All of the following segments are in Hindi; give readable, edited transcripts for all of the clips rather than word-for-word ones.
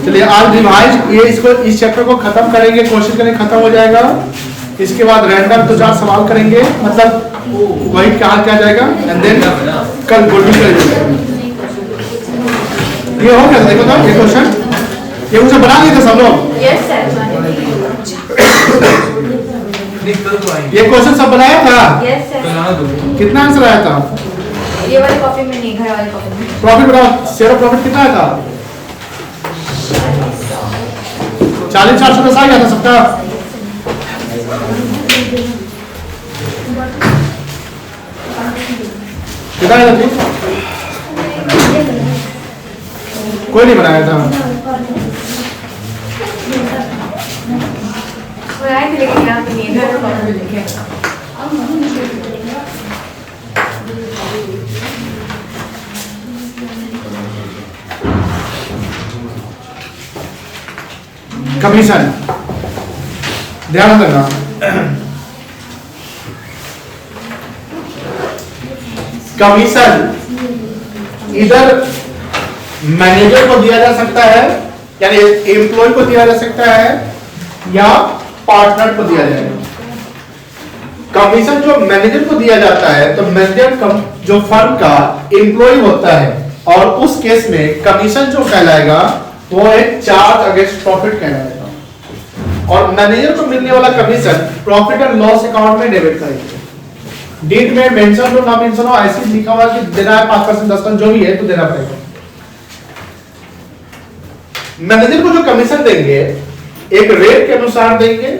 चलिए आज रिवाइज ये इसको इस चैप्टर को खत्म करेंगे, कोशिश करेंगे खत्म हो जाएगा। इसके बाद रैंडम 2-4 सवाल करेंगे, मतलब वही कहा क्या जाएगा एंड देन कल गोल्डन करेंगे। ये हो गया देखो तो ये क्वेश्चन, ये मुझे बना दिए थे सब लोग। Yes sir. ये क्वेश्चन सब बनाया था। Yes sir. कितना आंसर आया था? ये वाली कॉपी में नहीं, घर वाली कॉपी में। प्रॉफिट बताओ, शेयर ऑफ प्रॉफिट कितना आया था? 40-410 आ गया था सबका। कितना आया था? कोई नहीं बनाया था। बनाए थे लेकिन यहाँ पे नहीं, घर वाली कॉपी में लिखे। कमीशन ध्यान रखना, कमीशन इधर मैनेजर को दिया जा सकता है, यानी एम्प्लॉय को दिया जा सकता है या पार्टनर को दिया जाएगा। कमीशन जो मैनेजर को दिया जाता है, तो मैनेजर जो फर्म का एम्प्लॉय होता है, और उस केस में कमीशन जो कहलाएगा वो एक चार्ज अगेंस्ट प्रॉफिट कहलाएगा, और मैनेजर को मिलने वाला commission profit and loss account में डेबिट करेंगे। डीड में मेंशन हो ना मेंशन हो, ऐसे लिखा हुआ कि देना है 5%, 10% जो भी है तो देना पड़ेगा। मैनेजर को जो कमीशन देंगे एक रेट के अनुसार देंगे,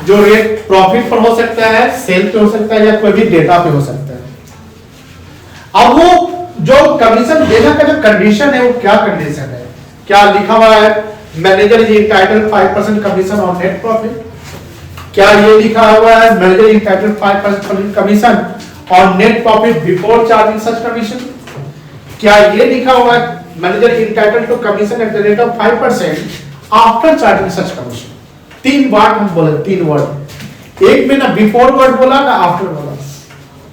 जो रेट प्रॉफिट पर हो सकता है, सेल पे हो सकता है, या कोई भी डेटा पे हो सकता है। अब वो जो कमीशन देने का जो कंडीशन है वो क्या कंडीशन है, क्या लिखा हुआ है? Manager is entitled 5% commission on net profit. क्या ये लिखा हुआ है manager entitled 5% commission on net profit before charging such commission? क्या ये लिखा हुआ है manager entitled to commission at the rate of 5% after charging such commission? 3 word हम बोले, 3 वर्ड। एक में ना बिफोर वर्ड बोला ना आफ्टर बोला।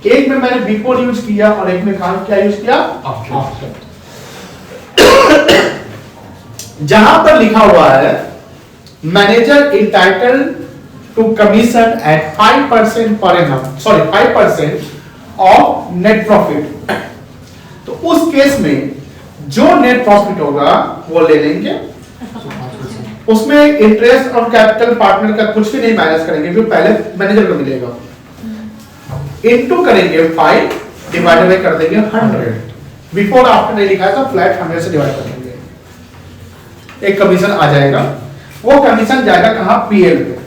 एक में मैंने बिफोर यूज किया और एक में कहा क्या यूज किया? आफ्टर। जहां पर लिखा हुआ है manager entitled to commission at 5% per annum, sorry 5% of net profit, तो उस केस में जो नेट प्रॉफिट होगा वो ले लेंगे, उसमें इंटरेस्ट और कैपिटल पार्टनर का कुछ भी नहीं माइनस करेंगे, क्योंकि पहले मैनेजर को मिलेगा, इनटू करेंगे 5 डिवाइडेड बाय कर देंगे 100। बिफोर आफ्टर नहीं लिखा है तो फ्लैट 100 से डिवाइड कर देंगे, एक कमीशन आ जाएगा। वो कमीशन जाएगा कहां? पीएल पे।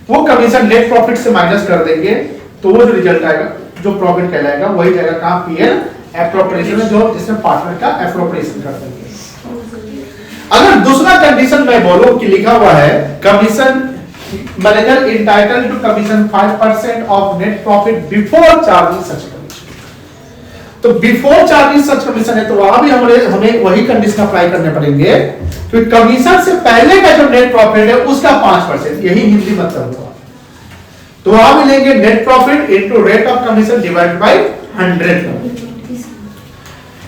वो कमीशन नेट प्रॉफिट से माइनस कर देंगे, तो वो जो रिजल्ट आएगा, जो प्रॉफिट कहलाएगा, वही जाएगा कहां? पीएल एप्रोप्रिएशन, जो जिसमें पार्टनर का एप्रोप्रिएशन कर देंगे। अगर दूसरा कंडीशन मैं बोलूं कि लिखा हुआ है commission manager entitled to commission 5% of net profit before charging such commission, तो बिफोर चार्जिंग सच कमीशन है, तो वहां भी हमें वही कंडीशन अप्लाई करने पड़ेंगे, क्योंकि कमीशन से पहले का जो नेट प्रॉफिट है उसका 5%, यही हिंदी मतलब हुआ। तो वहां मिलेंगे net profit into rate of commission divided by 100।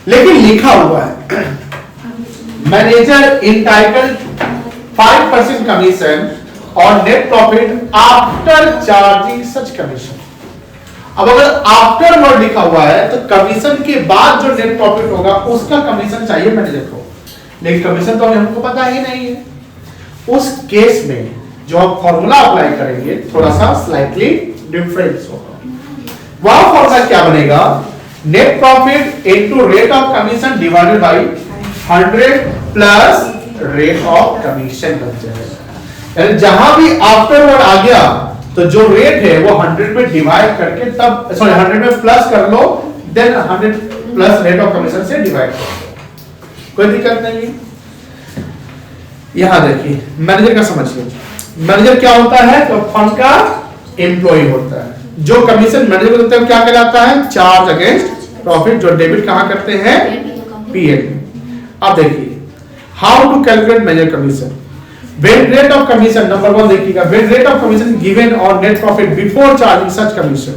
लेकिन लिखा हुआ है मैनेजर इंटाइटल्ड 5% कमीशन और net profit after charging such commission. अब अगर आफ्टर वर्ड लिखा हुआ है तो कमीशन के बाद जो नेट प्रॉफिट होगा उसका कमीशन चाहिए मैनेजर को, लेकिन कमीशन तो हमको पता ही नहीं है। उस केस में जो हम फॉर्मूला अप्लाई करेंगे थोड़ा सा स्लाइटली डिफरेंस होगा। वह फॉर्मूला क्या बनेगा? Net profit into rate of commission divided by 100 plus rate of commission बन जाएगा। यानी जहां भी आफ्टर वर्ड आ गया तो जो रेट है वो 100 में डिवाइड करके तब 100 में प्लस कर लो, then 100 plus rate of commission से डिवाइड करो, कोई दिक्कत नहीं है। यहां देखिए मैनेजर का समझिए, मैनेजर क्या होता है? तो फर्म का एम्प्लॉय होता है। जो कमीशन मैनेजर को देते हैं क्या कहलाता है? चार्ज अगेंस्ट प्रॉफिट, जो डेबिट कहां करते हैं? पीएल। अब देखिए how to calculate manager commission. when rate of commission, number 1 देखिएगा, when rate of commission given on net profit before charging such commission।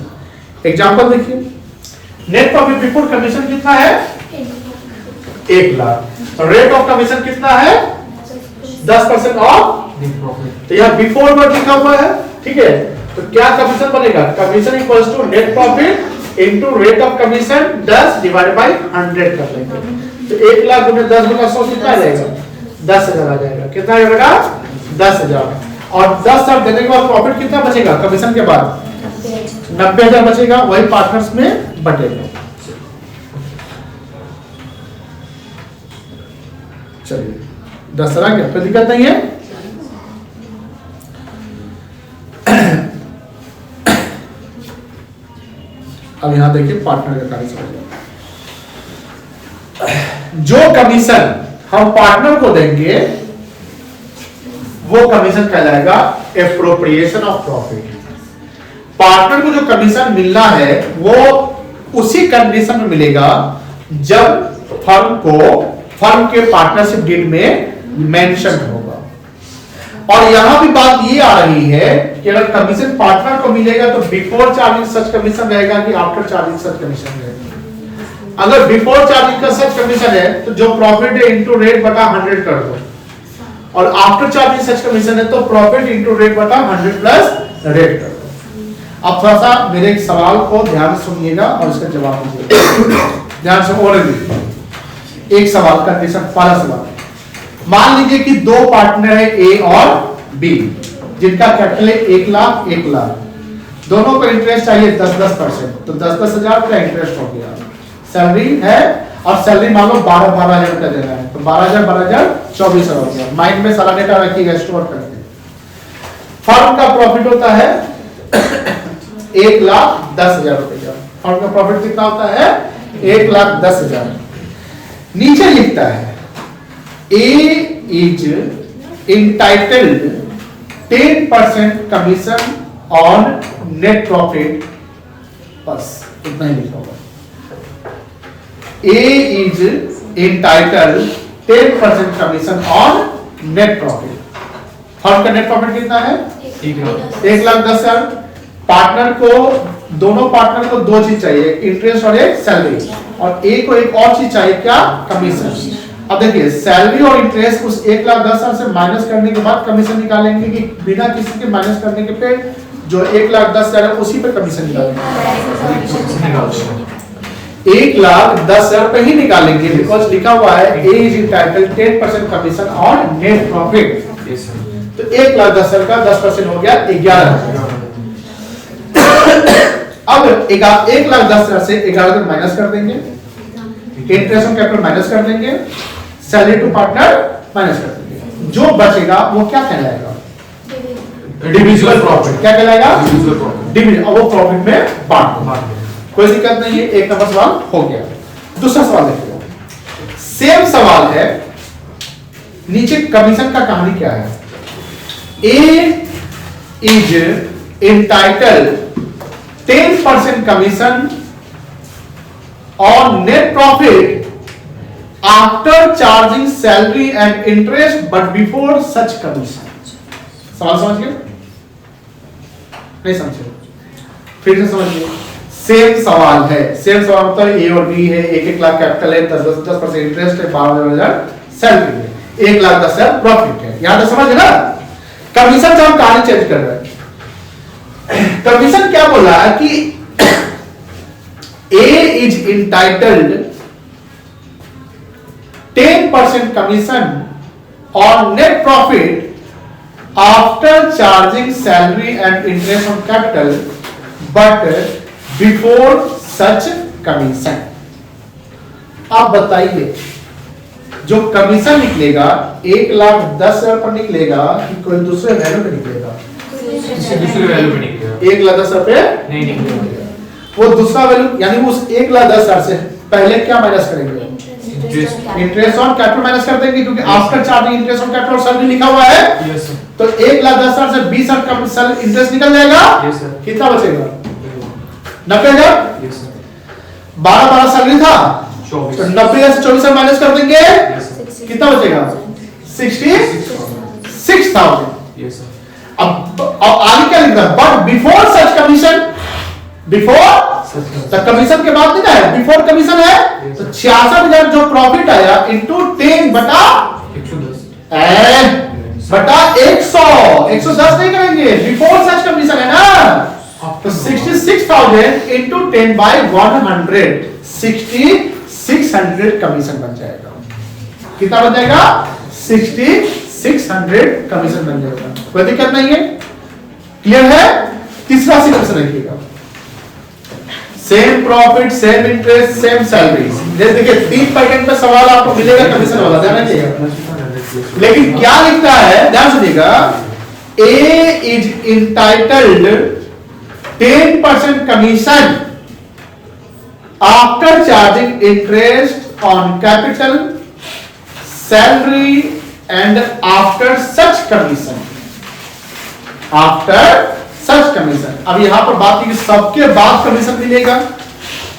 Example देखिए, नेट प्रॉफिट बिफोर कमीशन कितना है? 1 लाख। रेट ऑफ कमीशन कितना है? 10% ऑफ। तो यहाँ बिफोर वर्ड लिखा हुआ है, ठीक है। तो क्या कमीशन बनेगा? Commission equals to net profit into rate of commission 10 divided by 100 कर लेंगे। तो 1 लाख गुने 10 गुना 100 कितना आ जाएगा? 10,000 आ जाएगा। कितना आ जाएगा? 10,000। और 10,000 देने के बाद प्रॉफिट कितना बचेगा कमीशन के बाद? 90,000 बचेगा, वही पार्टनर्स में बटेगा। चलिए 10,000 आ गया, कोई दिक्कत नहीं है। अब यहां देखिए पार्टनर का कार्य समझिए। जो कमीशन हम पार्टनर को देंगे वो कमीशन कहलाएगा एप्रोप्रिएशन ऑफ प्रॉफिट। पार्टनर को जो कमीशन मिलना है वो उसी कंडीशन में मिलेगा जब फर्म के पार्टनरशिप डीड में मेंशन होगा। और यहां भी बात ये आ रही है कि अगर कमीशन पार्टनर को मिलेगा तो बिफोर चार्जिंग सच कमीशन रहेगा कि आफ्टर चार्जिंग सच कमीशन रहेगा। अगर बिफोर चार्जिंग का सच कमीशन है तो जो प्रॉफिट है इनटू रेट बटा 100 कर दो, और आफ्टर चार्जिंग सच कमीशन है तो प्रॉफिट इनटू रेट बटा 100 प्लस रेट कर दो। अब थोड़ा सा मेरे एक सवाल को ध्यान से सुनिएगा और इसका जवाब दीजिएगा। ध्यान से और एक सवाल, कंडीशन पहला सवाल। मान लीजिए कि दो पार्टनर है ए और बी, जिनका कैपिटल है 1 लाख 1 लाख। दोनों को इंटरेस्ट चाहिए 10-10%, तो 10-10 हजार का इंटरेस्ट हो गया। सैलरी है और सैलरी मान लो 12,000 रुपया देना है, तो 12,000 24,000 हो गया। माइंड में सारा डेटा रखिएगा, स्टोर करके। फर्म का प्रॉफिट होता है 1,10,000 रुपया। फर्म का प्रॉफिट कितना होता है? 1,10,000। नीचे लिखता है A is entitled 10% commission on net profit, बस इतना ही लिखा होगा। A is entitled 10% commission on net profit। Firm का नेट प्रॉफिट कितना है? 1,10,000। पार्टनर को, दोनों पार्टनर को दो चीज चाहिए, इंटरेस्ट और एक सैलरी, और ए को एक और चीज चाहिए, क्या? कमीशन। अब देखिए सैलरी और इंटरेस्ट उस 1,10,000 से माइनस करने के बाद कमीशन निकालेंगे कि बिना किसी के माइनस करने के पे जो 1,10,000 है उसी पे कमीशन निकालेंगे? 1,10,000 पे ही निकालेंगे, बिकॉज लिखा हुआ है A is entitled 10% commission on net profit. तो 1,10,000 का 10% हो गया 11,000। अब 1,10,000 से 11,000 माइनस कर देंगे, इंटरेस्ट ऑन कैपिटल माइनस कर देंगे, सैलरी टू पार्टनर माइनस कर देंगे। जो बचेगा वो क्या कहलाएगा? Divisible profit. क्या कहलाएगा? डिविजिबल। और वो प्रॉफिट में बांट दो, कोई दिक्कत नहीं है। एक नंबर सवाल हो गया। दूसरा सवाल देखिए, सेम सवाल है, नीचे कमीशन का कहानी क्या है? A is entitled 10% commission on net profit after charging salary and interest but before such commission। सवाल समझ गए? नहीं समझे? फिर से समझिए। सेम सवाल है, सेम सवाल मतलब ए और बी है, 1-1 लाख कैपिटल है, 10% इंटरेस्ट है, 12,000 सैलरी है, 1,10,000 प्रॉफिट है। यहां तक समझ ना? कमीशन से हम कहानी चेंज कर रहे हैं। कमीशन क्या बोल रहा है कि A is entitled 10% commission on net profit after charging salary and interest on capital, but before such commission। अब बताइए, जो कमीशन निकलेगा 1,10,000 पर निकलेगा कि कोई दूसरे वैल्यू पे निकलेगा? दूसरे वैल्यू पे निकलेगा। 1,10,000 पे नहीं निकलेगा। वो दूसरा वैल्यू, यानी उस 1,10,000 से पहले क्या माइनस करेंगे? इंटरेस्ट ऑन कैपिटल माइनस कर देंगे, क्योंकि after charging interest on capital और सैलरी लिखा हुआ है। Yes sir. तो 1,10,000 से 20,000 का इंटरेस्ट निकल जाएगा। Yes sir. कितना बचेगा? 90,000। Yes sir. 12 सैलरी था, 24। तो 90,000 से 24,000 माइनस कर देंगे, यस सर। कितना बचेगा? 66,000। Yes sir. अब आगे क्या लिखना है? But before such commission, before तो कमीशन के बाद देना है, बिफोर कमीशन है तो 66,000 जो प्रॉफिट आया इंटू 10 बटा 110 बटा 110 नहीं करेंगे, बिफोर सच कमीशन है ना, तो 66,000 इंटू 10 बाय 100, 6600 कमीशन बन जाएगा। कितना बन जाएगा? 6600 कमीशन बन जाएगा। कोई दिक्कत नहीं है, क्लियर है? तीसरा सिक्वेंस रखिएगा, same profit same interest same salary. जैसे देखिए 3 पैटर्न पे सवाल आपको मिलेगा कमीशन वाला, ध्यान रखिएगा। लेकिन क्या लिखता है, ध्यान सुनिएगा, A is entitled 10% commission after charging interest on capital salary and after such commission, after such commission. अब यहां पर बात की कि सबके बाद कमीशन मिलेगा,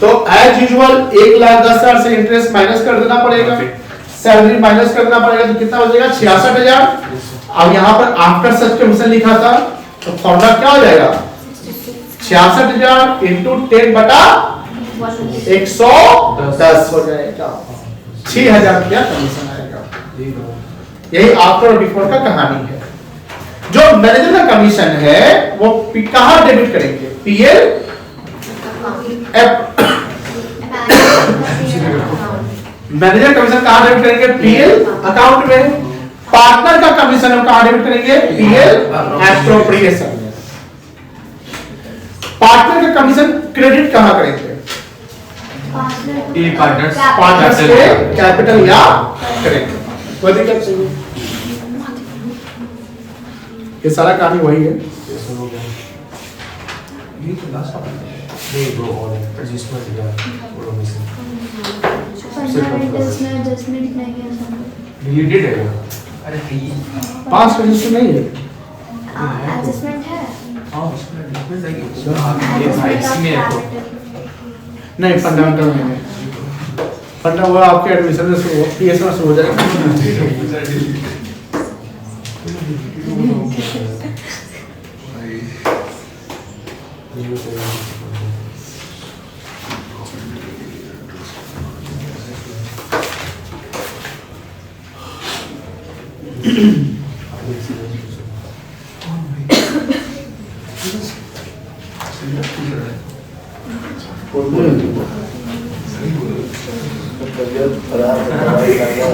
तो एज यूजुअल 1,10,000 से इंटरेस्ट माइनस कर देना पड़ेगा, सैलरी माइनस कर देना पड़ेगा, तो कितना हो जाएगा? 66,000। अब यहां पर आफ्टर सच कमीशन लिखा था, तो फॉर्मूला क्या हो जाएगा? 66,000 इंटू 10 बटा 110 हो जाएगा, 6,000 रुपया कमीशन आएगा। यही आफ्टर और बिफोर का कहानी है। जो मैनेजर का कमीशन है वो कहां डेबिट करेंगे? पीएल मैनेजर कमीशन कहां डेबिट करेंगे? पीएल अकाउंट में। पार्टनर का कमीशन हम कहां डेबिट करेंगे? पीएल एप्रोप्रिएशन में। पार्टनर का कमीशन क्रेडिट कहां करेंगे? पार्टनर्स के कैपिटल या करेंगे। कोई दिक्कत नहीं, ये सारा कहानी वही है। पास रजिस्टर नहीं है, नहीं फंडामेंटल नहीं है, फंडा हुआ आपके एडमिशन में शुरू, पीएस में शुरू हो जाएगा।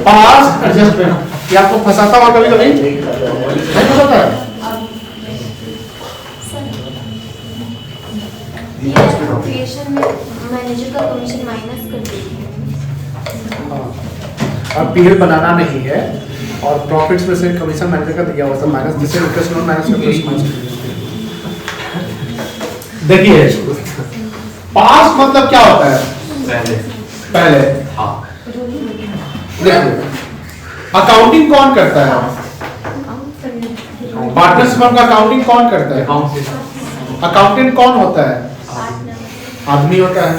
पास एडजस्टमेंट ये आपको फंसाता हुआ कभी कभी नहीं फंसाता है। एप्रोप्रिएशन में मैनेजर का कमीशन माइनस कर देंगे। अब पीएल बनाना नहीं है और प्रॉफिट्स में से कमीशन मैनेजर का दिया हुआ था माइनस, जिससे इंटरेस्ट नॉन माइनस का। देखिए पास मतलब क्या होता है? पहले देखिए अकाउंटिंग कौन करता है? पार्टनरशिप का अकाउंटिंग कौन करता है? अकाउंटेंट कौन होता है? आदमी होता है,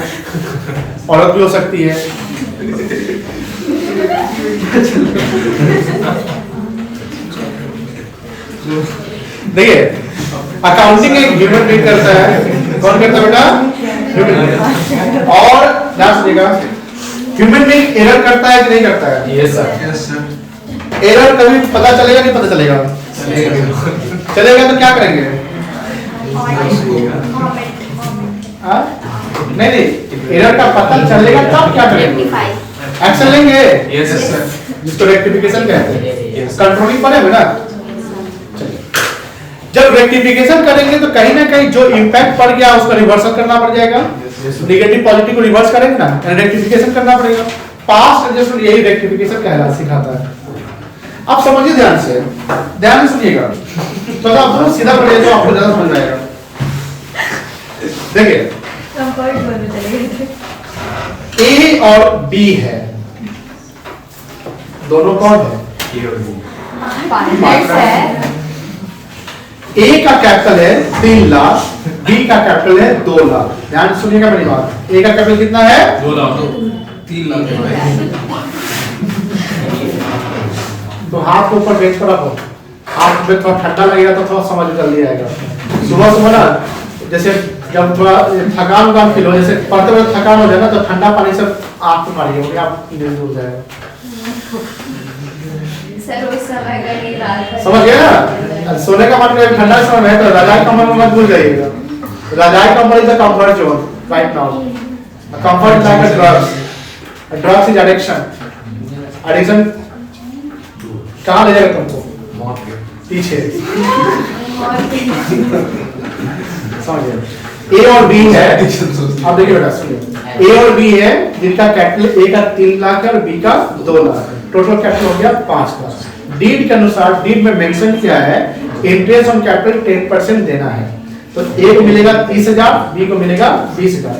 औरत भी हो सकती है। देखिए अकाउंटिंग एक ह्यूमन बीइंग करता है। कौन करता है बेटा? Human being. और ध्यान सुनिएगा, ह्यूमन बीइंग एरर करता है कि नहीं करता है? Yes sir. एरर कभी पता चलेगा नहीं पता चलेगा? चलेगा तो क्या करेंगे? नहीं एरर का पता चलेगा तब क्या करेंगे? एक्शन लेंगे। Yes sir. जिसको रेक्टिफिकेशन कहते हैं। कंट्रोलिंग पर है बेटा। जब रेक्टिफिकेशन करेंगे तो कहीं ना कहीं जो इंपैक्ट पड़ गया उसको रिवर्सल करना पड़ जाएगा। नेगेटिव पॉजिटिव को रिवर्स करेंगे ना, रेक्टिफिकेशन करना पड़ेगा। पास्ट एडजस्टमेंट यही रेक्टिफिकेशन कहलाता सिखाता है। आप समझिए ध्यान से सुनिएगा, तो आप बहुत सीधा पढ़िए तो आपको ज्यादा समझ आएगा। देखिए ए और बी है, दोनों कौन है? ए का कैपिटल है 3 लाख, बी का कैपिटल है 2 लाख। ध्यान सुनिएगा मेरी बात। ए का कैपिटल कितना है? 2 लाख। 3 लाख। तो हाथ को ऊपर बेंच पर रखो, हाथ में थोड़ा ठंडा लगेगा तो थोड़ा समझ जल्दी आएगा। सुबह सुबह ना जैसे जब थोड़ा थकान वकान फील हो, जैसे पढ़ते वक्त थकान हो जाए ना, तो ठंडा पानी से आँख में मारिए, हो गया, आप नींद हो जाएगा। सर उस समय का नींद आता है। समझ गए ना? सोने का मतलब ठंडा समय है, तो रजाई कम्बल में मत भूल जाइएगा। रजाई कम्बल is a comfort zone right now. Comfort like a drugs. Drugs is addiction. Addiction कहाँ ले जाएगा तुमको? मौत के पीछे। समझिए, ए और बी है। अब देखिए बेटा सुनिए, ए और बी है जिनका कैपिटल ए का 3 लाख है और बी का 2 लाख है। टोटल कैपिटल हो गया 5 लाख। डीड के अनुसार, डीड में मेंशन किया है इंटरेस्ट ऑन कैपिटल 10% देना है। तो ए को मिलेगा 30,000, बी को मिलेगा 20,000।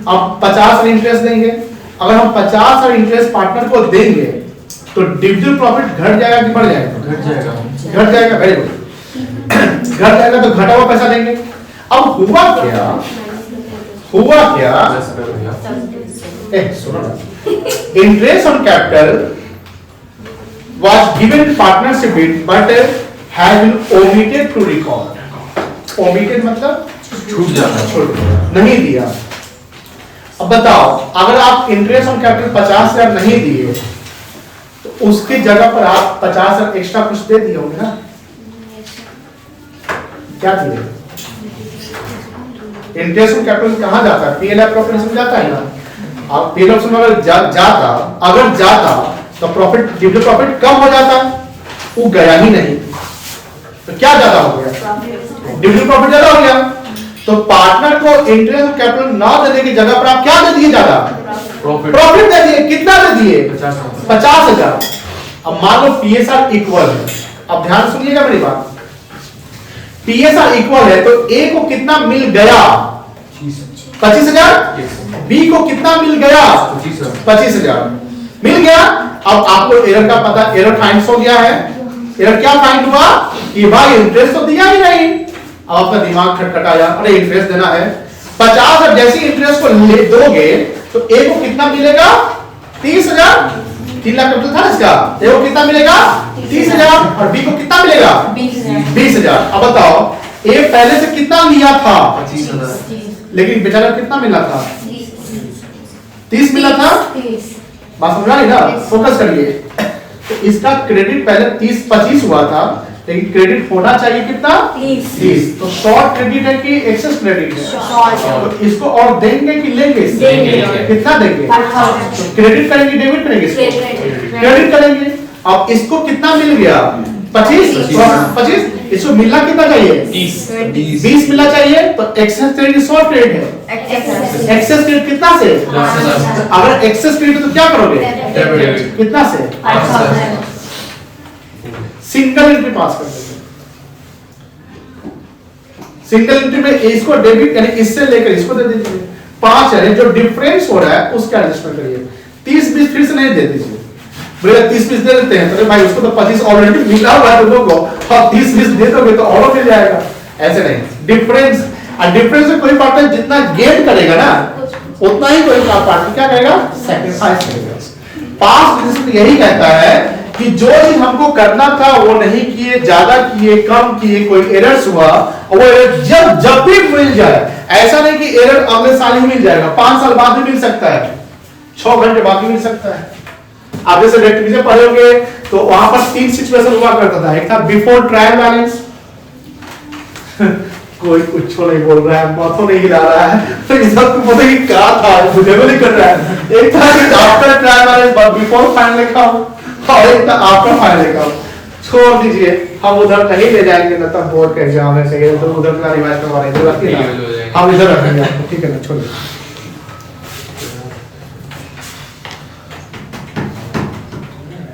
अब 50 इंटरेस्ट देंगे। अगर हम 50 और इंटरेस्ट पार्टनर को देंगे तो डिविजिबल प्रॉफिट घट जाएगा कि बढ़ जाएगा? घट जाएगा। घट जाएगा, वेरी गुड। घट जाएगा तो घटा हुआ पैसा देंगे। अब हुआ क्या, सुनो ना, interest on capital was given partnership bid but has been omitted to record. Omitted मतलब छूट जाता नहीं दिया। अब बताओ, अगर आप इंटरेस्ट ऑन कैपिटल 50,000 नहीं दिए तो उसकी जगह पर आप 50,000 एक्स्ट्रा कुछ दे दिए होंगे ना? क्या दिए? इंटरेस्ट ऑन कैपिटल कहाँ जाता है? पीएल प्रॉफिट में जाता है ना। आप पीएल ऑप्शन में अगर जाता तो प्रॉफिट, डिविडेंड प्रॉफिट कम हो जाता, वो गया ही नहीं, तो क्या ज्यादा हो गया? डिविडेंड प्रॉफिट ज्यादा हो गया। तो पार्टनर को इंटरेस्ट ऑन कैपिटल ना देने की जगह पर आप क्या दे दिए? ज्यादा प्रॉफिट दे दिए। कितना दे दिए? 50,000। अब मान लो पीएसआर इक्वल है। अब ध्यान सुनिएगा मेरी बात, पीएसआर इक्वल है तो ए को कितना मिल गया? 25,000। बी को कितना मिल गया? 25,000 मिल गया। अब आपको एरर का पता, एरर फाइंड हो गया है। एरर क्या फाइंड हुआ कि भाई इंटरेस्ट तो दिया ही नहीं। अब आपका दिमाग खटखटाया, अरे इंटरेस्ट देना है 50। अब जैसे इंटरेस्ट को ले दोगे तो ए को कितना मिलेगा? 30,000। 3 लाख कैपिटल था इसका, ए को कितना मिलेगा? 30,000 और बी को कितना मिलेगा? 20,000। अब बताओ, ए पहले से कितना लिया था? 25,000। लेकिन बेचारा कितना मिला था? 30 मिला था। बात समझ रही ना? फोकस करिए। तो इसका क्रेडिट पहले 25 हुआ था, लेकिन क्रेडिट होना चाहिए कितना? 30। तो शॉर्ट क्रेडिट है कि एक्सेस क्रेडिट है? तो इसको और देंगे कि लेंगे? कितना देंगे? तो क्रेडिट करेंगे, डेबिट करेंगे? क्रेडिट करेंगे। अब इसको कितना मिल गया? 25। इसको मिलना कितना चाहिए? 20 मिलना चाहिए। तो एक्सेस क्रेडिट शॉर्ट क्रेडिट है। एक्सेस क्रेडिट कितना से? अगर एक्सेस क्रेडिट तो क्या करोगे? कितना से? सिंगल एंट्री पास कर देंगे। सिंगल एंट्री में इसको डेबिट यानी इससे लेकर इसको दे दीजिए। 5 है जो डिफरेंस हो रहा है उसका एडजस्टमेंट करिए। 30-20 फिर से नहीं दे दीजिए। भैया 30-20 दे देते हैं तो भाई उसको तो 25 ऑलरेडी मिला हुआ है लोगों को, और 30-20 दे दोगे तो और मिल जाएगा। ऐसे नहीं, डिफरेंस, और डिफरेंस में कोई पार्टनर जितना गेन करेगा ना उतना ही कोई पार्टनर क्या करेगा? सैक्रिफाइस करेगा। पास्ट प्रिंसिपल यही कहता है कि जो चीज हमको करना था वो नहीं किए, ज्यादा किए, कम किए, कोई एरर्स हुआ, और वो एरर जब भी मिल जाए, ऐसा नहीं कि एरर अगले साल ही मिल जाएगा, 5 साल बाद भी मिल सकता है, 6 घंटे बाद भी मिल सकता है। आप जैसे रेक्टिफिकेशन पढ़ोगे तो वहां पर 3 सिचुएशन हुआ करता था। एक था बिफोर ट्रायल बैलेंस, कोई कुछ नहीं बोल रहा है, माथों नहीं हिला रहा है, तो इस सब को पता ही क्या था, मुझे भी नहीं कर रहा है। एक था कि after trial balance but before final लिखा हो, और एक था आफ्टर फाइनल लिखा हो। छोड़ दीजिए, हम उधर नहीं ले जाएंगे ना, तब बोर्ड का एग्जाम है सही, तो उधर का रिवाइज करवा लेंगे, हम इधर रखेंगे, ठीक है ना, छोड़िए।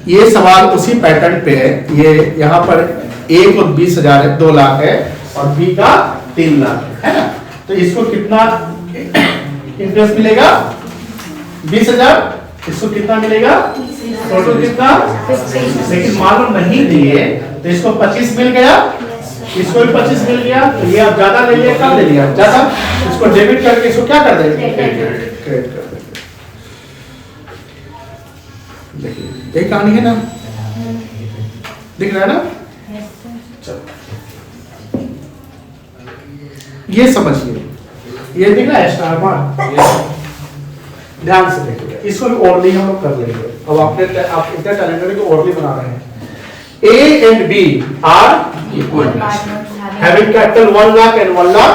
ये सवाल उसी पैटर्न पे है। ये यहाँ पर ए को 20,000 है, 2 लाख है, और बी का 3 लाख है ना। तो इसको कितना इंटरेस्ट मिलेगा? 20,000। इसको कितना मिलेगा? टोटल कितना? लेकिन मालूम नहीं दिए तो इसको 25 मिल गया, इसको भी 25 मिल गया। तो ये आप ज्यादा ले लिया, कम ले लिया? ज्यादा। इसको डेबिट करके इसको क्या कर देंगे? क्रेडिट कर देंगे। देखिए ये कहानी है ना, दिख रहा है ना? चलो ये समझिए, ये दिख रहा है स्टार मार्क, ध्यान से देखिए, इसको भी ओरली हम लोग कर लेंगे। अब आप इतना टैलेंटेड कि ओरली बना रहे हैं। A and B are Equal. having capital 1 lakh and 1 lakh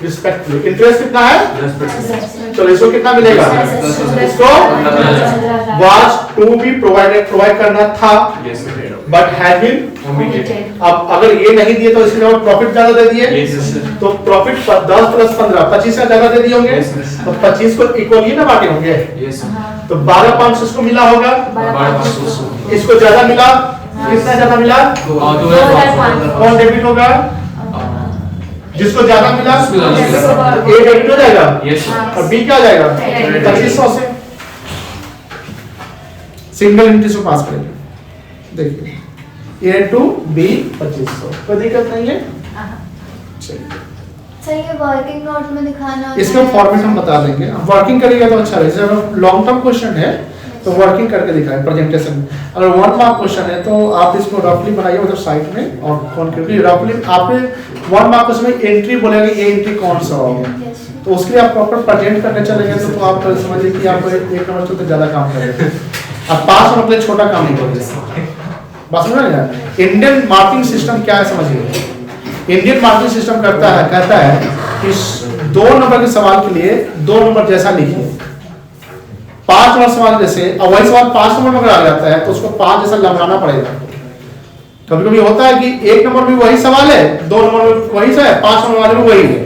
respectively. Interest कितना है? 10%. चलो इसको कितना मिलेगा? इसको was to be प्रोवाइड करना था, Yes, sir. but had been Omitted. अब अगर ये नहीं दिए तो इसके बाद प्रॉफिट ज्यादा दे दिए, Yes, sir. तो प्रॉफिट 10 प्लस 15 25 का ज्यादा दे दिए होंगे, Yes, sir. तो 25 को इक्वली ना बांटे होंगे, Yes, sir. तो 12,500 इसको मिला होगा, 12,500. इसको ज्यादा मिला, कितना ज्यादा मिला, 2,500. कौन डेबिट होगा? जिसको ज्यादा मिला जिसको ज्यादा मिला। तो ए डेबिट हो जाएगा Yes, sir. और बी क्या हो जाएगा? Credit. 2500 से सिंगल एंट्री को पास करेंगे। देखिए ए टू बी 2500, कोई दिक्कत नहीं है। चलिए सर ये वर्किंग नोट में दिखाना इसका फॉर्मेट हम बता देंगे, वर्किंग करेगा तो अच्छा रहेगा। जब लॉन्ग टर्म क्वेश्चन है तो वर्किंग करके दिखाएं प्रेजेंटेशन में। अगर 1 मार्क क्वेश्चन है तो आप इसको रफली बनाइए उधर साइड में, और क्योंकि रफली आपने 1 मार्क क्वेश्चन में एंट्री बोलेगा, ये एंट्री कौन सा होगा, तो उसके लिए आप प्रॉपर प्रेजेंट करने चलेंगे तो आप समझिए कि आप 1 नंबर से ज्यादा काम करेंगे। अब 5 नंबर के लिए छोटा काम नहीं करेंगे। बस समझ रहे हैं? इंडियन मार्किंग सिस्टम क्या है समझिए। इंडियन मार्किंग सिस्टम कहता है कि 2 नंबर के सवाल के लिए 2 नंबर जैसा लिखिए, 5 नंबर सवाल जैसे, और वही सवाल 5 नंबर में अगर आ जाता है तो उसको 5 जैसा लंबाना पड़ेगा। कभी कभी होता है कि 1 नंबर में वही सवाल है, 2 नंबर में वही है, 5 नंबर वाले में वही है,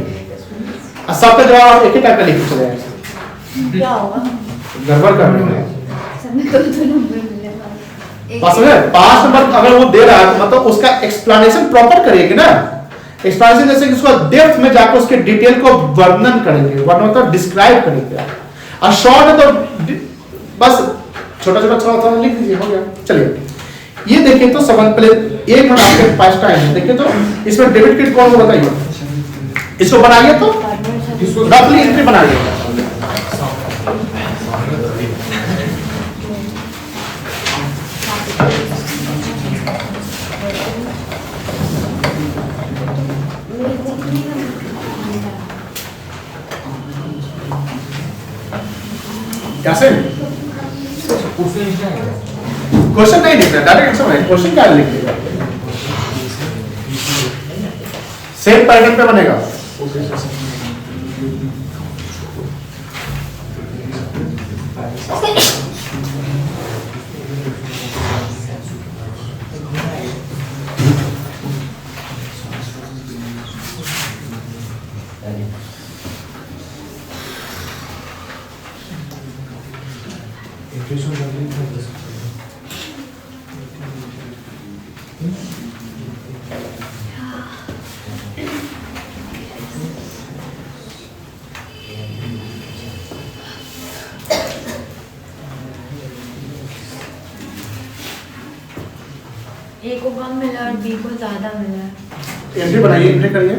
और सबका जवाब आप एक ही टाइप का लिख चले जाएंगे, क्या होगा? गड़बड़ कर रहे हैं। सबने दो नंबर मिलेगा। बस समझे? 5 नंबर अगर वो दे रहा है तो मतलब उसका एक्सप्लेनेशन प्रॉपर करिएगा ना। एक्सप्लेनेशन जैसे कि उसको डेप्थ में जाकर उसके डिटेल को वर्णन करेंगे, वर्णन मतलब डिस्क्राइब करेंगे। और शॉर्ट है तो बस छोटा छोटा लिख दीजिए, हो गया। चलिए ये देखिए तो समझ पहले 1 मिनट आपके पास टाइम है, देखिए तो इसमें डेबिट क्रेडिट कौन सा बताइए, इसको बनाइए तो रफली एंट्री बनाइए। कैसे क्वेश्चन नहीं लिखना, डायरेक्ट आंसर है, क्वेश्चन क्या लिखिएगा, सेम पैटर्न पे बनेगा। ए को कम मिला और बी को ज्यादा मिला है। एंट्री बनाइए, एंट्री करिए।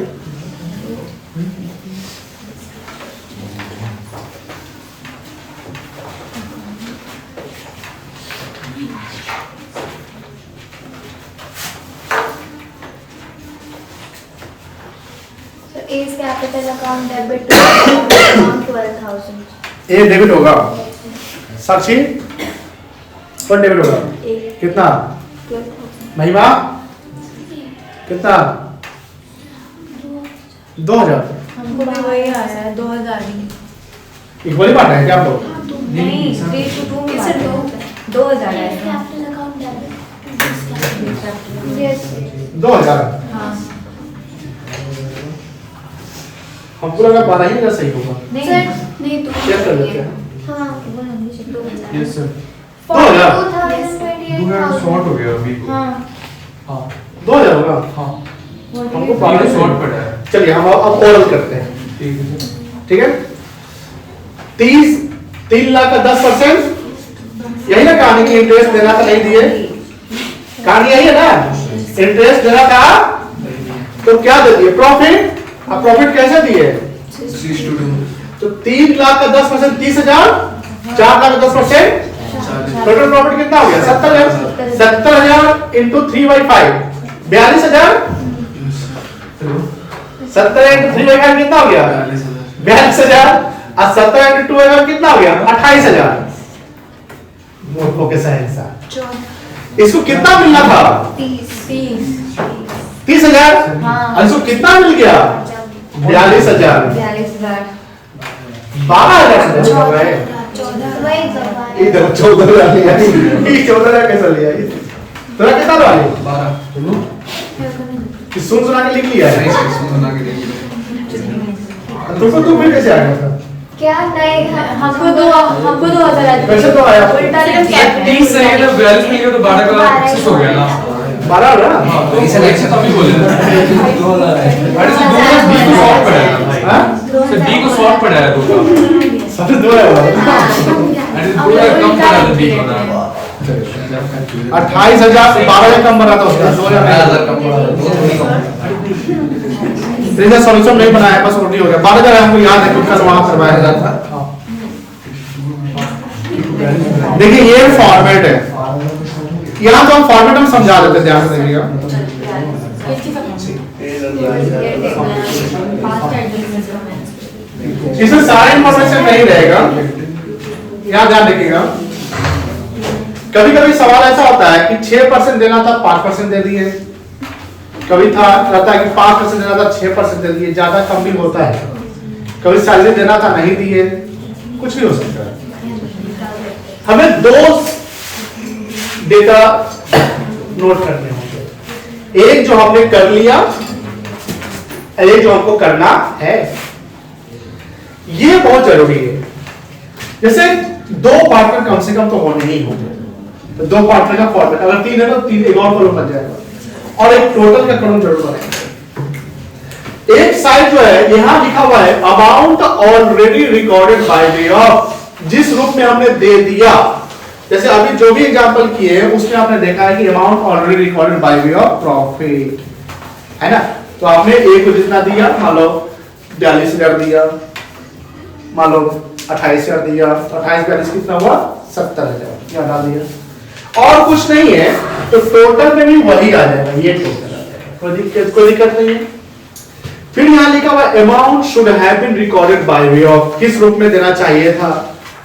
So A's capital account debit to account 12,000. A debit होगा, साक्षी कौन डेबिट होगा? A कितना? 12,000. महिमा कितना? 2000। हमको भी वही आया है 2000 ही। इक्वली बांटा है क्या आप लोग? नहीं 3 to 2 में Yes, sir, बांटा है। 2000 A's आया था। capital account debit to this capital. Yes. 2000 हाँ हम पूरा का 12,000 सही होगा। नहीं Sir, नहीं तो चेक कर लेते हैं। हाँ वो नहीं दो हजार। Yes, sir. 42,028 200 शॉर्ट हो गया अभी को. हाँ हाँ. 2000 होगा। हाँ. हमको 200 12,000 शॉर्ट पड़ा है. चलिए हम अब ओरल करते हैं, ठीक है सर. ठीक है। 3 लाख का 10%, यही ना कहानी की इंटरेस्ट देना था नहीं दिए, कहानी यही है ना, इंटरेस्ट देना था तो क्या दे दिए? प्रॉफिट। अब प्रॉफिट कैसे दिए? 3 to 2. तो 3 लाख का 10% 30,000, 4 लाख का 10% टोटल प्रॉफिट कितना हो गया? 70,000। 70,000 इंटू 3/5 42,000। 70 into 3 होगा कितना हो गया 42,000 और 70 into 2 होगा कितना हो गया 28,000 मूर्खों के सहनसा 14 इसको कितना मिलना था 30,000 हाँ। और इसको कितना मिल गया 42,000 12,000 हो गए इधर 14,000 लिया ये 14,000 कैसे लिया तोरा कितना वाली 12 कि सुन सुना के लिख लिया है नहीं सुना के देखिए तुमको तुम फिर कैसे आ गया था क्या नहीं हमको 2,000 कैसे तो आया उल्टा लेके 30 से ये 42 मिल गया तो 12 का 6 हो गया ना 12 ना हाँ तो इसे तभी बोले अरे से 2 बी को शॉर्ट पड़ा है हां से बी को शॉर्ट पड़ा है 2 का सब दो है अरे 2 का कम पड़ा है बी को ना 28,000 से 12,000 कम बना था उसका 2,000 कम पड़ा रिजल्ट सॉल्यूशन नहीं बनाया बस उल्टी हो गया 12,000 हमको याद है खुद का वहां करवाया था देखिए ये फॉर्मेट है यहाँ तो हम फॉर्मेट हम समझा देते ध्यान से देखिएगा इसमें सारा इंफॉर्मेशन नहीं रहेगा यहाँ ध्यान रखिएगा कभी कभी सवाल ऐसा होता है कि 6% देना था 5% दे दिए कभी था रहता है कि 5% देना था 6% दे दिए ज्यादा कम भी होता है कभी सैलरी देना था नहीं दिए कुछ भी हो सकता है हमें दो डेटा नोट करने होंगे एक जो हमने कर लिया एक जो हमको करना है ये बहुत जरूरी है जैसे दो पार्टनर कम से कम तो होने ही होंगे तो दो पार्टनर का फॉर्मेट अगर 3 है तो 3 एक और कॉलम बन जाएगा और एक टोटल का कॉलम जरूर बनेगा एक साइड जो है यहां लिखा हुआ है amount already recorded by way of जिस रूप में हमने दे दिया जैसे अभी जो भी एग्जांपल किए उसमें आपने देखा है कि amount already recorded by way of profit है ना तो आपने ए को जितना दिया मान लो 42,000 दिया मान लो 28,000 दिया 28 कितना हुआ 70,000 क्या डाल दिया और कुछ नहीं है तो टोटल में भी वही आ जाएगा ये टोटल आ जाएगा कोई दिक्कत नहीं है फिर यहाँ लिखा हुआ amount should have been recorded by way of किस रूप में देना चाहिए था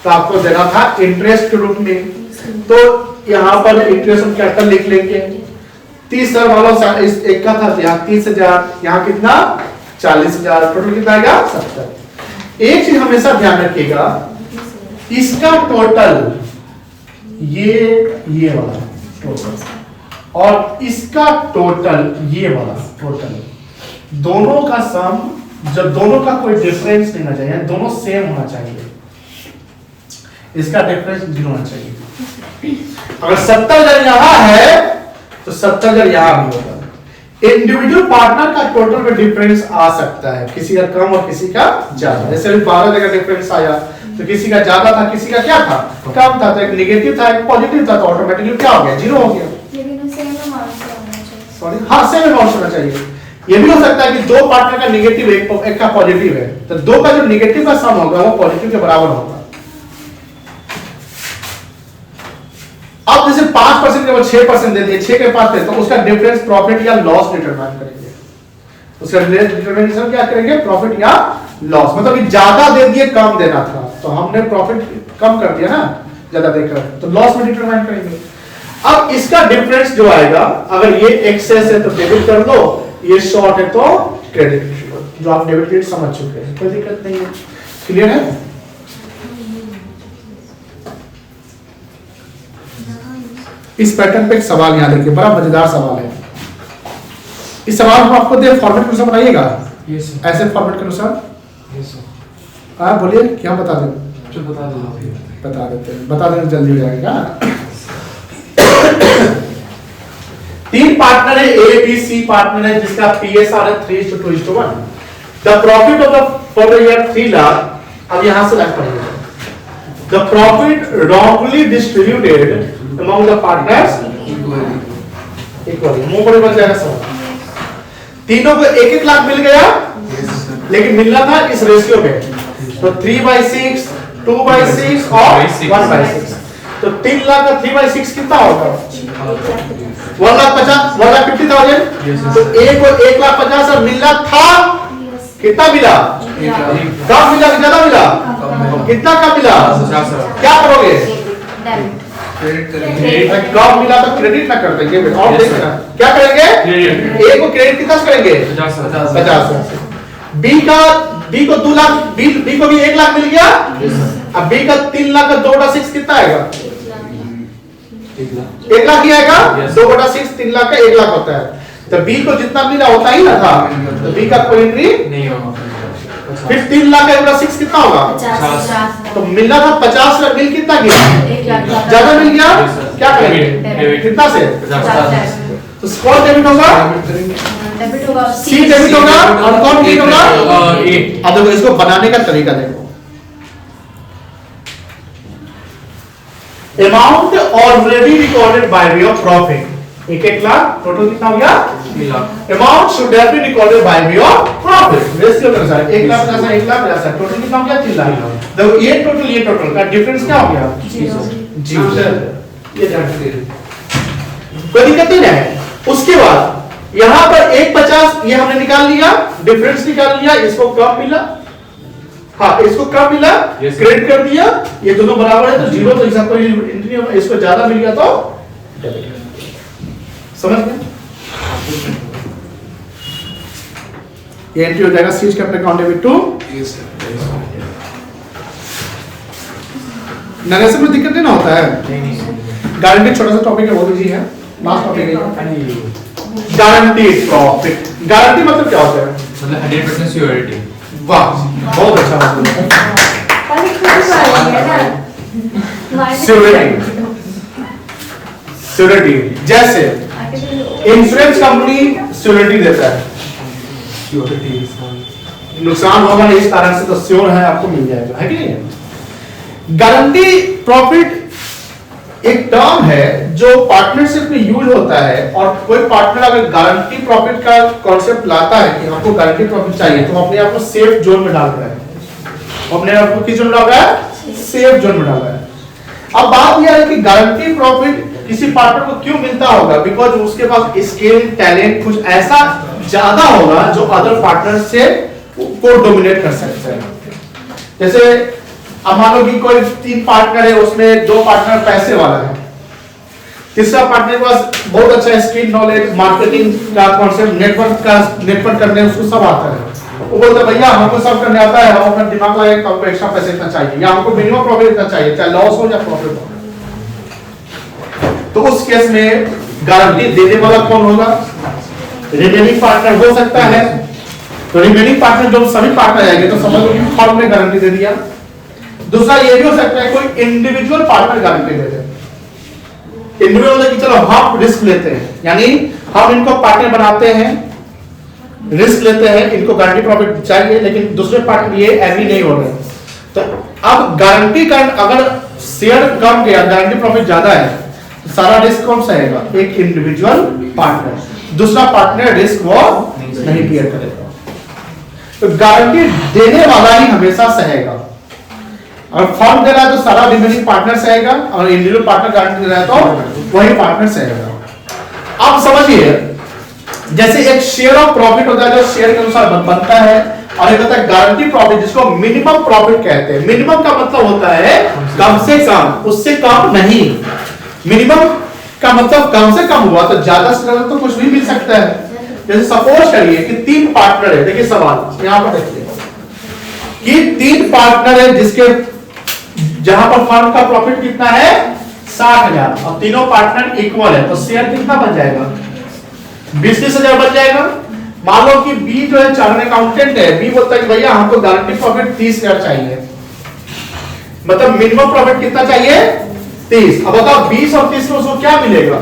तो आपको देना था इंटरेस्ट के रूप में तो यहाँ पर इंटरेस्ट हम कैपिटल लिख लेंगे 30,000 वाला इस एक का था यहाँ 30,000 यहाँ कितना 40,000 टोटल कितना आएगा 70 एक चीज हमेशा ध्यान रखिएगा इसका टोटल ये वाला टोटल और इसका टोटल ये वाला टोटल दोनों का सम जब दोनों का कोई डिफरेंस नहीं होना चाहिए दोनों सेम होना चाहिए इसका डिफरेंस 0 होना चाहिए अगर 70,000 यहां है तो 70,000 यहां भी होगा इंडिविजुअल पार्टनर का टोटल में डिफरेंस आ सकता है किसी का कम और किसी का ज्यादा जैसे अभी 12 का डिफरेंस आया तो किसी का ज्यादा था किसी का क्या था कम था तो एक नेगेटिव था एक पॉजिटिव था तो ऑटोमेटिकली क्या हो गया 0 हो गया लेकिन सेम अमाउंट से होना चाहिए सॉरी हाँ सेम अमाउंट होना चाहिए ये भी हो सकता है कि दो पार्टनर का नेगेटिव एक का पॉजिटिव है तो दो का जो नेगेटिव का सम होगा वो पॉजिटिव के बराबर होगा अब जैसे 5% के वो 6% दे दिए 6 के पास थे तो उसका डिफरेंस प्रॉफिट या लॉस डिटरमाइन करेंगे उसका डिटरमिनेशन क्या करेंगे प्रॉफिट या लॉस मतलब कि ज्यादा दे दिए कम देना था तो हमने प्रॉफिट कम कर दिया ना ज्यादा देकर तो लॉस में डिटरमाइन करेंगे अब इसका डिफरेंस जो आएगा अगर ये एक्सेस है तो डेबिट कर लो ये शॉर्ट है तो क्रेडिट जो आप डेबिट क्रेडिट समझ चुके हैं कोई दिक्कत नहीं है क्लियर है इस पैटर्न पे एक सवाल यहाँ देखिए बड़ा मजेदार सवाल है इस सवाल को आपको दे फॉर्मेट के अनुसार बनाइएगा ऐसे फॉर्मेट के अनुसार हाँ बोलिए क्या बता दें बता देते हैं बता दें जल्दी हो जाएगा 3 पार्टनर है ए बी सी पार्टनर है जिसका पीएसआर है 3:2:1 the profit of the for the year 3 lakh अब यहां से लाख पड़ेगा the profit wrongly distributed among the partners equally मुंह पर बच जाएगा सब तीनों को 1-1 लाख मिल गया लेकिन मिलना था इस रेशियो में तो 3/6 2/6 और 1/6 तो 3 लाख का 3/6 कितना होगा 1,50,000 तो ए को 1,50,000 मिलना था कितना मिला? कम मिला कि ज्यादा मिला? कितना कम मिला? क्या करोगे? कम मिला तो क्रेडिट ना कर देंगे और देखना क्या करेंगे? ए को क्रेडिट कितना से करेंगे? 50। बी को 2 लाख, बी को भी 1 लाख मिल गया। अब बी का 3 लाख का 2/6 कितना आएगा? 1 लाख ही आएगा। 2/6 3 लाख का 1 लाख होता है। तो बी को जितना मिला होता ही ना था, तो बी का कोई एंट्री नहीं होगा। फिर 3 लाख का 1/6 कितना होगा? 50। तो मिलना था 50 लाख, मिल कितना गया? 1 लाख ज्यादा मिल गया। क्या करेंगे? कितना से? 50। तो कौन डेबिट होगा? डेबिट होगा। सी डेबिट होगा और कौन क्रेडिट होगा? ए। अब देखो इसको बनाने का तरीका देखो। Amount already recorded by way of profit 1 lakh, total कितना हो गया? 3 lakh. Amount should have been recorded by way of profit, ratio के अनुसार 1 lakh plus 1 lakh plus total कितना हो गया? 3 लाख। देखो ये टोटल का डिफरेंस क्या हो गया? 0। ये जानते हैं, कोई दिक्कत नहीं है। उसके बाद यहां पर 150 ये हमने निकाल लिया, डिफरेंस निकाल लिया, इसको कम मिला, हाँ इसको कम मिला, क्रेडिट कर दिया, ये दोनों बराबर है तो 0, तो इसका कोई एंट्री होगा। इसको ज्यादा मिल गया तो डेबिट। समझ गए? ये एंट्री हो जाएगा C's capital account debit to. Narration में दिक्कत नहीं ना होता है। गारंटी छोटा सा टॉपिक है, बहुत इजी है, लास्ट टॉपिक है। गारंटी प्रॉफिट, गारंटी मतलब क्या होता है? मतलब 100% सिक्योरिटी। वाह बहुत अच्छा मतलब सिक्योरिटी। जैसे इंश्योरेंस कंपनी सिक्योरिटी देता है, नुकसान होगा नहीं इस कारण से तो श्योर है आपको मिल जाएगा, है कि नहीं? गारंटी प्रॉफिट एक टर्म है जो पार्टनरशिप में यूज होता है, और कोई पार्टनर अगर गारंटी प्रॉफिट का कॉन्सेप्ट लाता है कि हमको गारंटी प्रॉफिट चाहिए, तो अपने आप को सेफ जोन में डाल रहा है। अपने आप को किस जोन में डाल रहा है? सेफ जोन में डाल रहा है। अब बात यह है कि गारंटी प्रॉफिट किसी पार्टनर को क्यों मिलता होगा? बिकॉज उसके पास स्किल, टैलेंट कुछ ऐसा ज्यादा होगा जो अदर पार्टनर से को डोमिनेट कर सकता है। जैसे अब मान लो कि कोई 3 पार्टनर है, उसमें 2 पार्टनर पैसे वाला है, तीसरा पार्टनर के पास बहुत अच्छा स्किल, नॉलेज, मार्केटिंग का कॉन्सेप्ट, नेटवर्क करने उसको सब आता है। वो बोलता है भैया हमको सब करने आता है, हम अपना दिमाग लगाए तो हमको एक्स्ट्रा पैसे इतना चाहिए, या हमको मिनिमम प्रॉफिट इतना चाहिए, चाहे लॉस हो या प्रॉफिट हो। तो उस केस में गारंटी देने वाला कौन होगा? रिमेनिंग पार्टनर हो सकता है। तो रिमेनिंग पार्टनर जो सभी पार्टनर आएंगे तो समझ लो कि फर्म ने गारंटी दे दिया। दूसरा ये भी हो सकता है कोई इंडिविजुअल पार्टनर गारंटी दे दे। इंडिविजुअल कि चलो हम रिस्क लेते हैं, यानी हम इनको पार्टनर बनाते हैं, रिस्क लेते हैं, इनको गारंटी प्रॉफिट चाहिए, लेकिन दूसरे पार्टनर ये एग्री नहीं हो रहे। तो अब गारंटी का अगर शेयर कम गया, गारंटी प्रॉफिट ज्यादा है, तो सारा रिस्क कौन सहेगा? एक इंडिविजुअल पार्टनर। दूसरा पार्टनर रिस्क वो नहीं बेयर करेगा। तो गारंटी देने वाला ही हमेशा सहेगा। और फर्म दे रहा है तो सारा रिमेनिंग पार्टनर सहेगा, और इंडिविजुअल पार्टनर गारंटी दे रहा है तो वही पार्टनर सहेगा। अब समझिए, जैसे एक शेयर ऑफ प्रॉफिट होता है जो शेयर के अनुसार बनता है, और एक होता है गारंटी प्रॉफिट जिसको मिनिमम प्रॉफिट कहते हैं। मिनिमम का मतलब होता है कम से कम, उससे कम नहीं। मिनिमम का मतलब कम से कम हुआ तो ज्यादा से ज्यादा तो कुछ भी मिल सकता है। जैसे सपोज करिए कि 3 पार्टनर है, देखिए सवाल यहां पर देखिए कि 3 पार्टनर है जिसके जहां पर फर्म का प्रॉफिट कितना है? 60,000, और तीनों पार्टनर इक्वल है, तो शेयर कितना बन जाएगा? 20,000 बन जाएगा। मान लो कि बी जो है चार्टर्ड अकाउंटेंट है, बी बोलता है कि भैया हमको गारंटी प्रॉफिट 30,000 चाहिए, मतलब मिनिमम प्रॉफिट कितना चाहिए? 30। अब बताओ 20 और 30 में उसको क्या मिलेगा?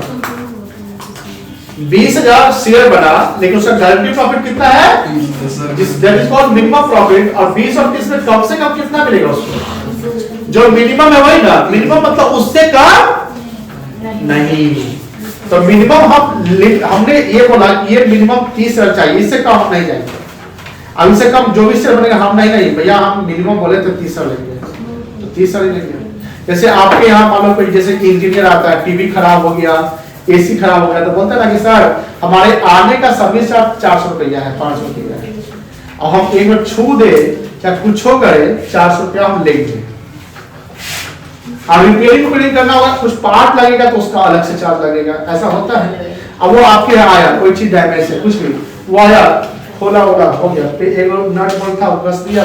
20,000 शेयर बना, लेकिन उसका गारंटी प्रॉफिट कितना है? That is called minimum profit. और 20 और 30 में कम से कम कितना मिलेगा उसको? जो मिनिमम है वही ना, मिनिमम मतलब उससे कम नहीं। तो मिनिमम हमने ये बोला कि ये मिनिमम 30,000 चाहिए, इससे कम हम नहीं जाएंगे। अब इससे कम जो भी शेयर बनेगा हम नहीं भैया, हम मिनिमम बोले तो 30,000 लेंगे, तो 30,000 लेंगे। जैसे आपके यहाँ मान लो कोई जैसे कि इंजीनियर आता है, टीवी खराब हो गया, एसी खराब हो गया, तो बोलता है ना कि सर हमारे आने का सर्विस चार्ज 400 रुपया है, 500 रुपया है। और हम एक बार छू दे या कुछ हो करे 400 रुपया हम लेंगे। अब रिपेयरिंग करना होगा, कुछ पार्ट लगेगा तो उसका अलग से चार्ज लगेगा, ऐसा होता है। अब वो आपके यहाँ आया, कोई चीज डैमेज है, कुछ भी वो आया, खोला होला हो गया, फिर एक नट बोल्ट था कस दिया,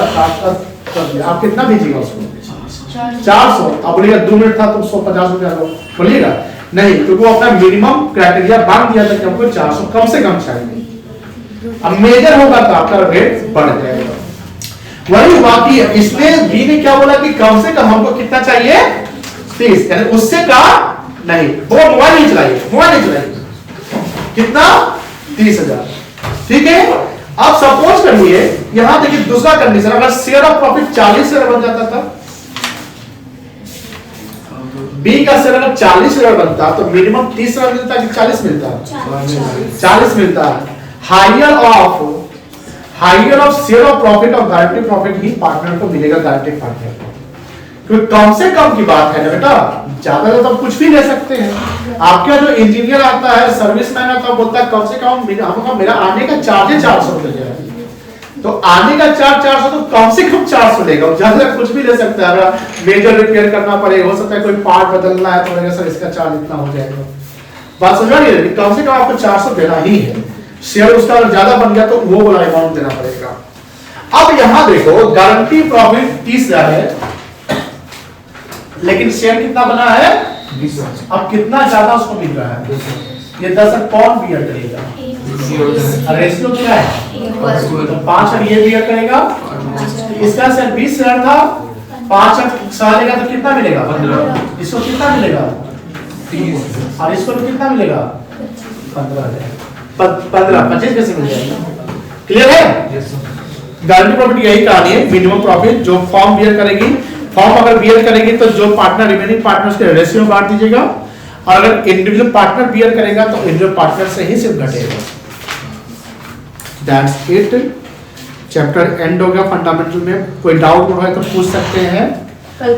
कर दिया, आप कितना भेजिएगा उसको? 400। अब बोलिएगा 2 मिनट था तो 150 रुपया लो, बोलिएगा नहीं, क्योंकि वो अपना मिनिमम क्राइटेरिया बांध दिया था कि हमको 400 कम से कम चाहिए। अब मेजर होगा तो आपका रेट बढ़ जाएगा। वही बाकी है, इसमें बी ने क्या बोला कि कम से कम हमको कितना चाहिए? 30, यानी उससे का नहीं। वो मोबाइल नहीं चलाइए, कितना? 30,000। ठीक है। अब सपोज करिए यहां देखिए दूसरा कंडीशन, अगर शेयर ऑफ प्रॉफिट 40 शेयर बन जाता था, बी का शेयर अगर 40 शेयर बनता तो मिनिमम 30 शेयर मिलता कि 40 मिलता? 40 मिलता है। Higher of share of profit और गारंटी प्रॉफिट ही पार्टनर को मिलेगा, गारंटी पार्टनर को, क्योंकि कम से कम की बात है ना बेटा, ज्यादा तो कुछ भी ले सकते हैं। आपका जो इंजीनियर आता है, सर्विसमैन आता है, बोलता है कम से कम मेरा आने का चार्ज है 400 रुपए, तो आने का चार्ज 400 तो कम से कम 400 लेगा, ज्यादा कुछ भी ले सकता है। अगर मेजर रिपेयर करना पड़ेगा, हो सकता है कोई पार्ट बदलना है तो सर इसका चार्ज इतना हो जाएगा। बात समझ रही है? कम से कम आपको 400 देना ही है। शेयर उसका अगर ज्यादा बन गया तो वो वाला अमाउंट देना पड़ेगा। अब यहां देखो गारंटी प्रॉफिट 30,000 है, लेकिन शेयर कितना बना है? 20,000। अब कितना ज्यादा उसको मिल रहा है? ये 10 कौन बियर करेगा? रेशियो क्या है? तो 5 और ये बियर करेगा, इसका शेयर 20 शेयर था, 5 और सालेगा तो कितना मिलेगा? 15। इसको कितना मिलेगा? 30। और इसको कितना मिलेगा? 15 25 कैसे मिल जाएगा? क्लियर है? गारंटी प्रॉफिट यही कहानी है, मिनिमम प्रॉफिट जो फॉर्म बियर करेगी, फॉर्म अगर बियर करेगी तो जो पार्टनर रिमेनिंग पार्टनर्स के रेशियो बांट दीजिएगा, और अगर इंडिविजुअल पार्टनर बियर करेगा तो इंडिविजुअल पार्टनर से ही सिर्फ घटेगा। That's it. चैप्टर एंड हो गया फंडामेंटल में। कोई डाउट हो तो पूछ सकते हैं। कल